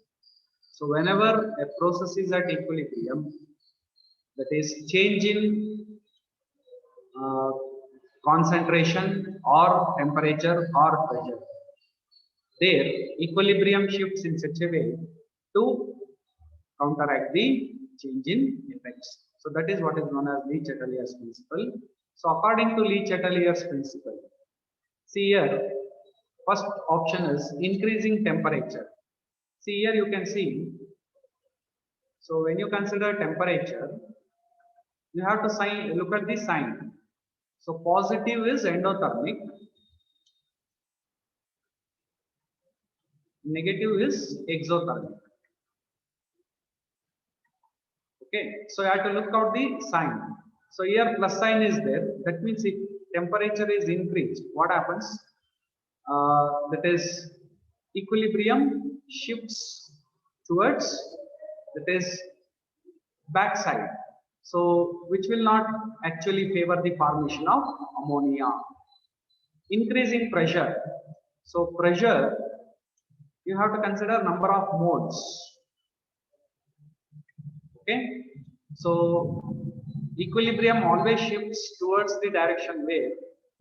So whenever a process is at equilibrium, that is change in concentration or temperature or pressure, there equilibrium shifts in such a way to counteract the change in effects. So that is what is known as Le-Chatelier's principle. So according to Le-Chatelier's principle, see here, first option is increasing temperature. See here you can see, so when you consider temperature, You have to look at the sign. So positive is endothermic, negative is exothermic. Okay, so you have to look out the sign. So here plus sign is there. That means if temperature is increased, what happens? That is equilibrium shifts towards, that is backside. So which will not actually favor the formation of ammonia. Increasing pressure. So pressure, you have to consider number of modes. Okay, so equilibrium always shifts towards the direction where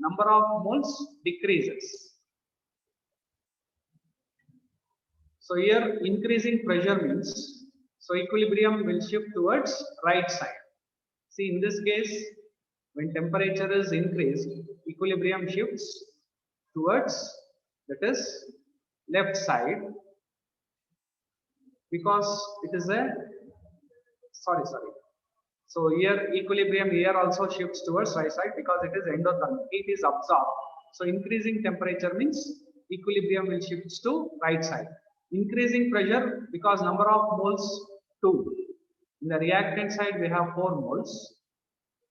number of moles decreases. So here increasing pressure means, so equilibrium will shift towards right side. See, in this case, when temperature is increased, equilibrium shifts towards, that is left side, because it is a sorry. So here equilibrium here also shifts towards right side because it is endothermic. Heat is absorbed. So increasing temperature means equilibrium will shift to right side. Increasing pressure because number of moles 2. In the reactant side we have 4 moles.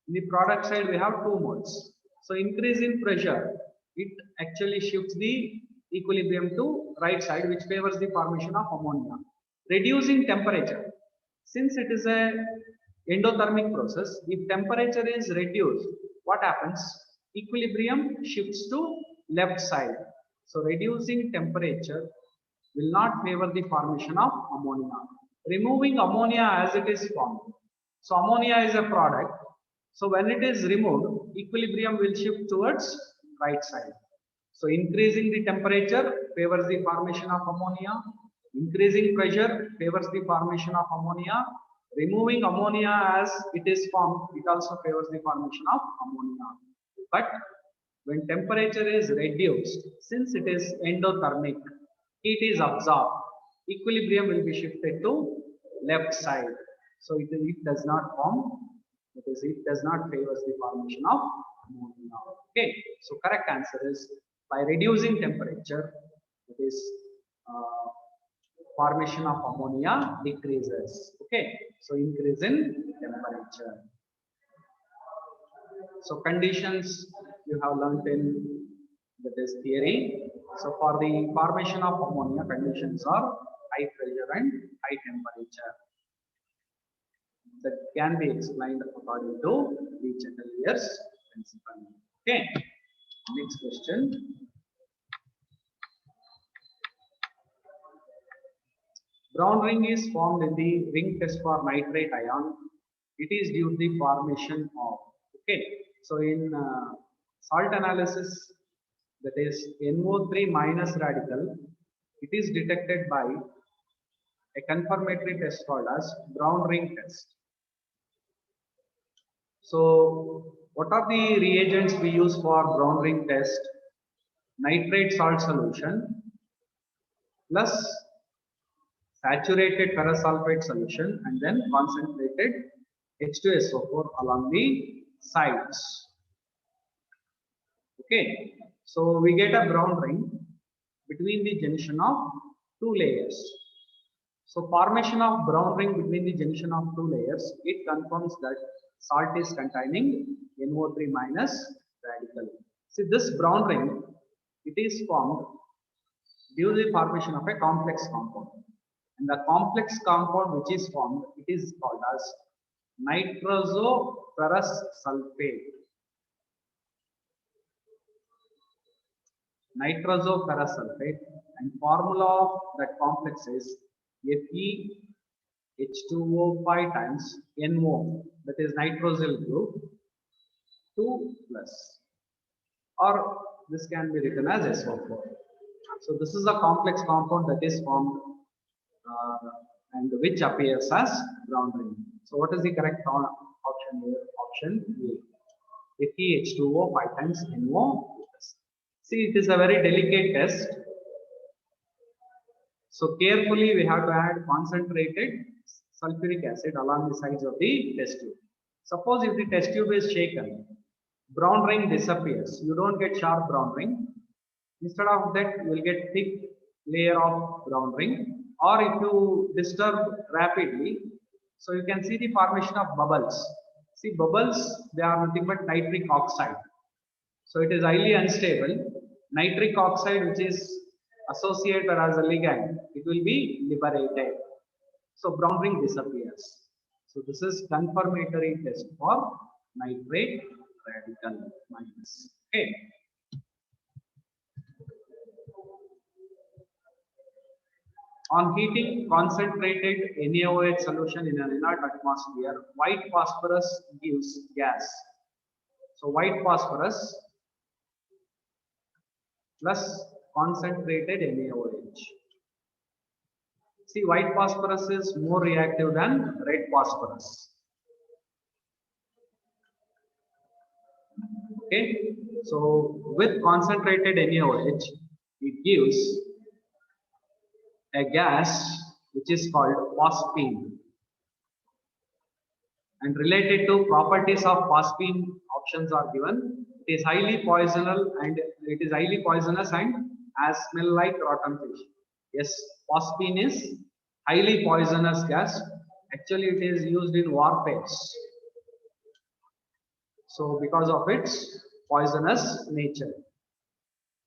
In the product side we have 2 moles. So increase in pressure, it actually shifts the equilibrium to right side, which favors the formation of ammonia. Reducing temperature, since it is a endothermic process, if temperature is reduced, what happens? Equilibrium shifts to left side. So reducing temperature will not favor the formation of ammonia. Removing ammonia as it is formed. So ammonia is a product. So when it is removed, equilibrium will shift towards right side. So increasing the temperature favors the formation of ammonia. Increasing pressure favors the formation of ammonia. Removing ammonia as it is formed, it also favors the formation of ammonia. But when temperature is reduced, since it is endothermic, heat is absorbed, equilibrium will be shifted to left side. So it does not form, that is, it does not favors the formation of ammonia. Okay, so correct answer is by reducing temperature, that is formation of ammonia decreases. Okay, so increase in temperature. So conditions you have learnt in, that is theory. So for the formation of ammonia, conditions are high pressure and high temperature. That can be explained according to the Chandeliers principle. Okay, next question. Brown ring is formed in the ring test for nitrate ion. It is due to the formation of, okay, so in salt analysis, that is NO3 minus radical, it is detected by a confirmatory test called as brown ring test. So what are the reagents we use for brown ring test? Nitrate salt solution plus saturated ferrous sulfate solution and then concentrated H2SO4 along the sides. Okay, so we get a brown ring between the junction of 2 layers. So formation of brown ring between the junction of 2 layers, it confirms that salt is containing NO3 minus radical. See, this brown ring, it is formed due to the formation of a complex compound. And the complex compound which is formed, it is called as nitrosoferrous sulfate. Nitrosoferrous sulfate, and formula of that complex is FeH2O5 times NO, that is nitrosyl group 2 plus, or this can be written as SO4. So this is a complex compound that is formed and which appears as brown ring. So what is the correct option here? Option A. FeH2O 5 times NO. See, it is a very delicate test. So carefully we have to add concentrated sulfuric acid along the sides of the test tube. Suppose if the test tube is shaken, brown ring disappears. You don't get sharp brown ring. Instead of that, you will get thick layer of brown ring. Or if you disturb rapidly, so you can see the formation of bubbles. See, bubbles, they are nothing but nitric oxide. So it is highly unstable. Nitric oxide, which is associated as a ligand, it will be liberated. So brown ring disappears. So this is confirmatory test for nitrate radical minus. Okay. On heating concentrated NaOH solution in an inert atmosphere, white phosphorus gives gas. So white phosphorus plus concentrated NaOH. See, white phosphorus is more reactive than red phosphorus. Okay, so with concentrated NaOH, it gives a gas which is called phosphine. And related to properties of phosphine, options are given. It is highly poisonous and as smell like rotten fish. Yes, phosphine is highly poisonous gas. Actually, it is used in warfares. So because of its poisonous nature,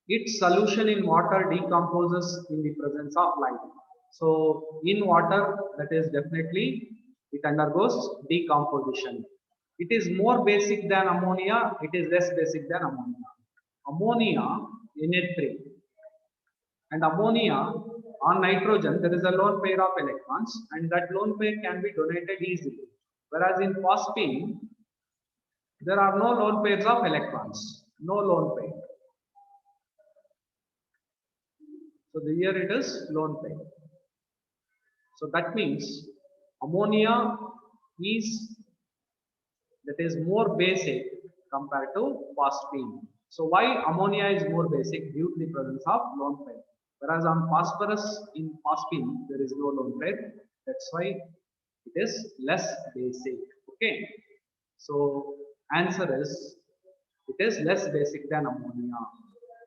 its solution in water decomposes in the presence of light. So in water, that is definitely it undergoes decomposition. It is more basic than ammonia. It is less basic than ammonia. Ammonia Na3 and ammonia on nitrogen, there is a lone pair of electrons and that lone pair can be donated easily. Whereas in phosphine, there are no lone pairs of electrons, no lone pair. So here it is lone pair. So that means ammonia is more basic compared to phosphine. So why ammonia is more basic? Due to the presence of lone pair. Whereas on phosphorus, in phosphine, there is no lone pair. That's why it is less basic. Okay. So answer is, it is less basic than ammonia.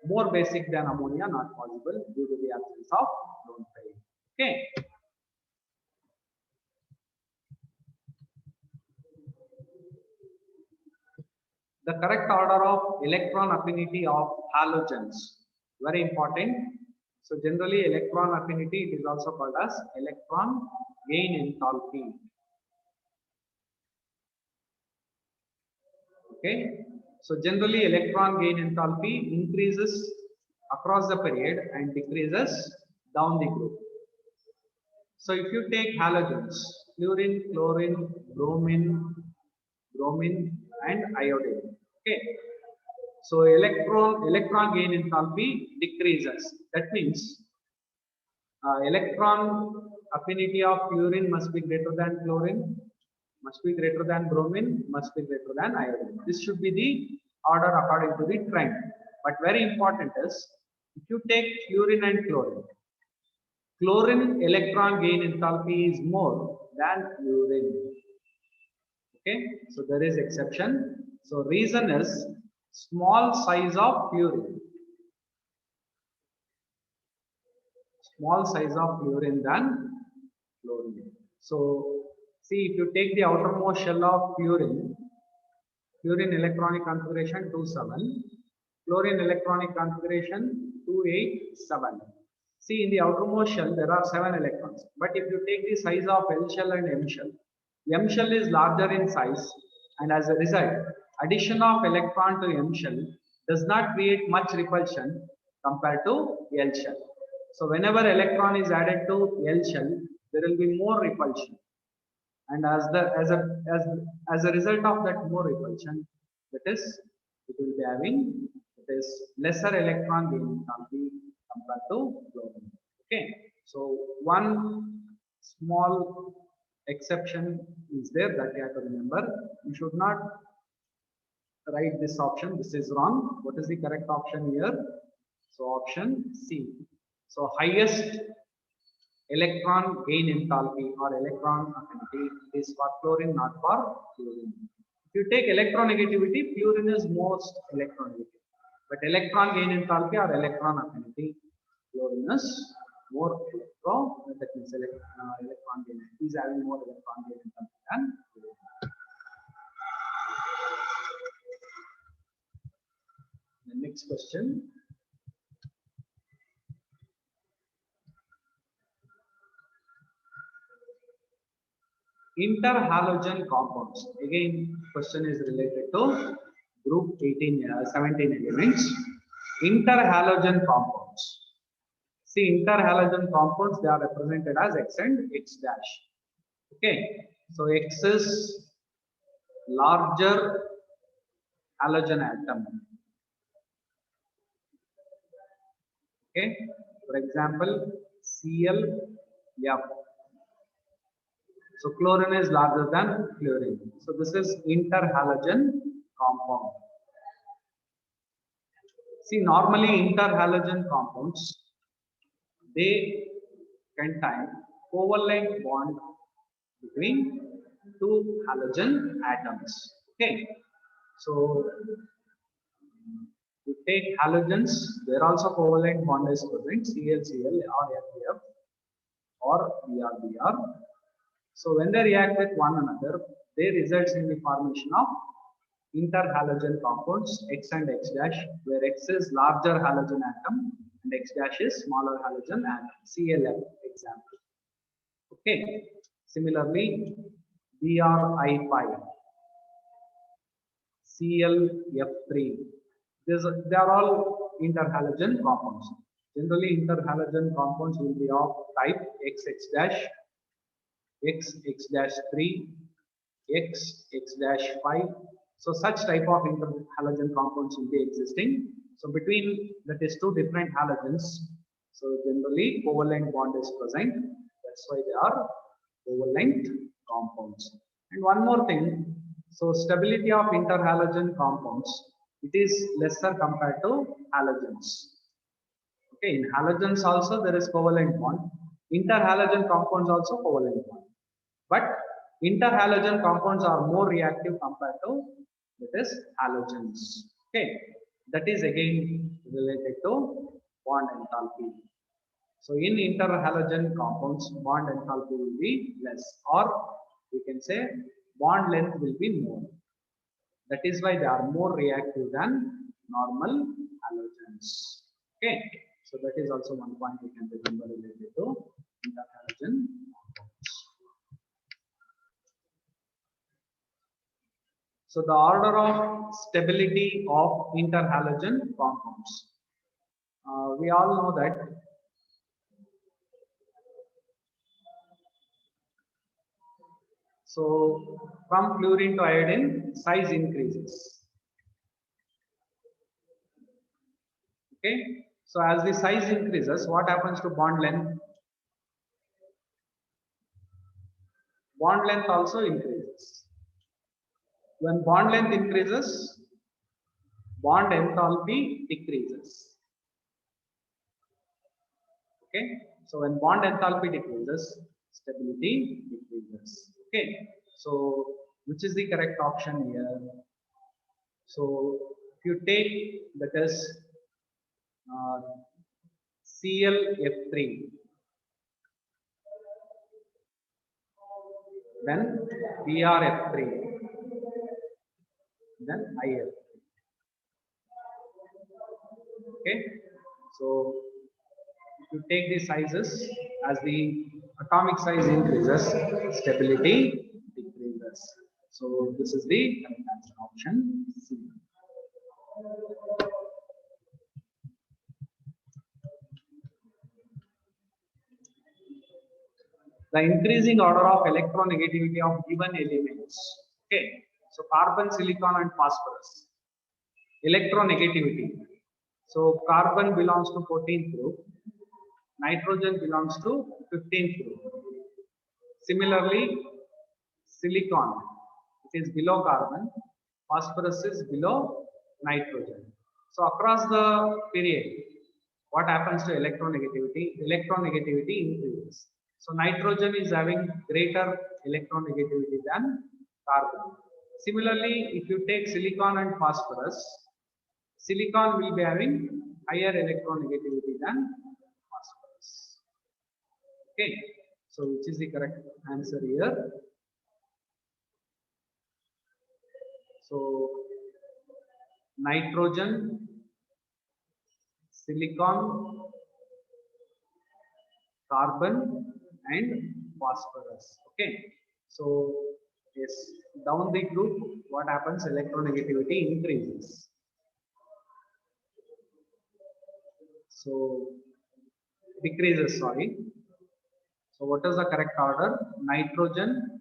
More basic than ammonia, not possible due to the absence of lone pair. Okay. The correct order of electron affinity of halogens, very important. So generally electron affinity, it is also called as electron gain enthalpy. Okay, so generally electron gain enthalpy increases across the period and decreases down the group. So if you take halogens, fluorine, chlorine, bromine and iodine. Okay, so electron gain enthalpy decreases. That means electron affinity of fluorine must be greater than chlorine, must be greater than bromine, must be greater than iodine. This should be the order according to the trend. But very important is, if you take fluorine and chlorine, chlorine electron gain enthalpy is more than fluorine. Okay, so there is exception. So reason is small size of fluorine. Small size of fluorine than chlorine. So see, if you take the outermost shell of fluorine electronic configuration 27, chlorine electronic configuration 287. See, in the outermost shell there are 7 electrons. But if you take the size of L shell and M shell is larger in size, and as a result, addition of electron to M shell does not create much repulsion compared to L shell. So whenever electron is added to L shell, there will be more repulsion, and as a result of that more repulsion, that is, it will be having lesser electron gain enthalpy compared to chlorine. Okay, so one small exception is there that you have to remember. You should not write this option. This is wrong. What is the correct option here? So option C. So highest electron gain enthalpy or electron affinity is for chlorine, not for fluorine. you take electronegativity, fluorine is most electronegative. But electron gain enthalpy or electron affinity, fluorine is more that means electron gain. He is having more electron gain enthalpy than fluorine. The next question. Interhalogen compounds. Again, question is related to group 17 elements. Interhalogen compounds. See, interhalogen compounds, they are represented as X and X dash. Okay, so X is larger halogen atom. Okay, for example, ClF. So chlorine is larger than fluorine. So this is interhalogen compound. See, normally interhalogen compounds, they contain covalent bond between two halogen atoms. Okay, so you take halogens, there also covalent bond is present, ClCl or FF or Br. So when they react with one another, they results in the formation of interhalogen compounds X and X dash, where X is larger halogen atom and X dash is smaller halogen atom. ClF example. Okay. Similarly, Bri5, ClF3. They are all interhalogen compounds. Generally, interhalogen compounds will be of type XX dash, X dash 3, X dash 5. So such type of interhalogen compounds will be existing. So between that is two different halogens. So generally covalent bond is present. That's why they are covalent compounds. And one more thing. So stability of interhalogen compounds, it is lesser compared to halogens. Okay, in halogens also there is covalent bond. Interhalogen compounds also covalent bond. But interhalogen compounds are more reactive compared to that is halogens. Okay, that is again related to bond enthalpy. So in interhalogen compounds, bond enthalpy will be less, or we can say bond length will be more. That is why they are more reactive than normal halogens. Okay, so that is also one point we can remember related to interhalogen compounds. So the order of stability of interhalogen compounds. We all know that so from fluorine to iodine, size increases. Okay, so as the size increases, what happens to bond length? Bond length also increases. When bond length increases, bond enthalpy decreases. Okay, so when bond enthalpy decreases, stability decreases. Okay, so which is the correct option here? So if you take that is ClF3, then BrF3, then IF. Okay, so if you take the sizes, as the atomic size increases, stability decreases. So this is the correct answer, option C. The increasing order of electronegativity of given elements. Okay, so carbon, silicon, and phosphorus. Electronegativity. So carbon belongs to 14th group, nitrogen belongs to 15th group. Similarly, silicon, it is below carbon, phosphorus is below nitrogen. So across the period, what happens to electronegativity? Electronegativity increases. So nitrogen is having greater electronegativity than carbon. Similarly, if you take silicon and phosphorus, silicon will be having higher electronegativity than phosphorus. Okay, so which is the correct answer here? So nitrogen, silicon, carbon and phosphorus. Okay, so yes, down the group, what happens? Electronegativity increases. So decreases, sorry. So what is the correct order? Nitrogen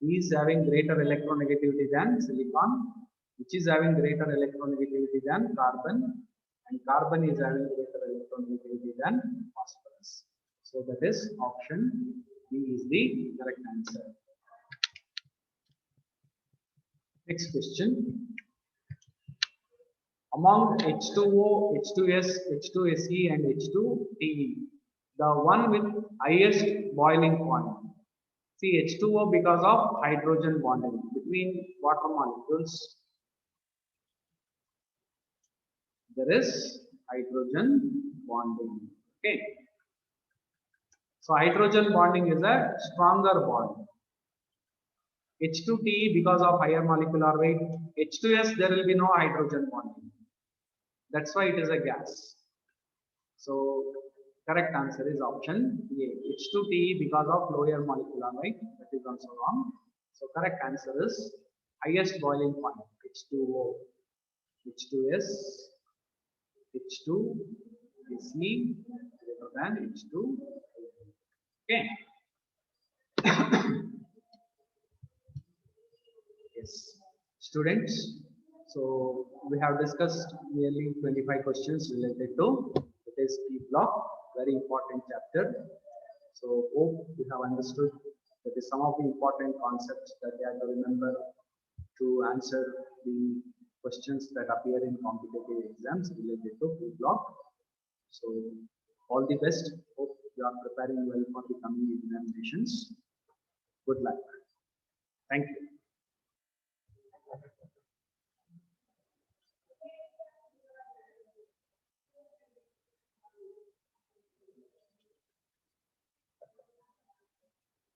is having greater electronegativity than silicon, which is having greater electronegativity than carbon, and carbon is having greater electronegativity than phosphorus. So that is option B is the correct answer. Next question. Among H2O, H2S, H2SE and H2TE, the one with highest boiling point. See, H2O because of hydrogen bonding between water molecules. There is hydrogen bonding. Okay. So hydrogen bonding is a stronger bond. H2TE because of higher molecular weight. H2S there will be no hydrogen bonding. That's why it is a gas. So correct answer is option A. H2TE because of lower molecular weight. That is also wrong. So correct answer is highest boiling point H2O, H2S, H2SE greater than H2. Okay. Yes, students. So we have discussed nearly 25 questions related to today's P block, very important chapter. So hope you have understood that is some of the important concepts that you have to remember to answer the questions that appear in competitive exams related to P block. So all the best. Hope you are preparing well for the coming examinations. Good luck. Thank you.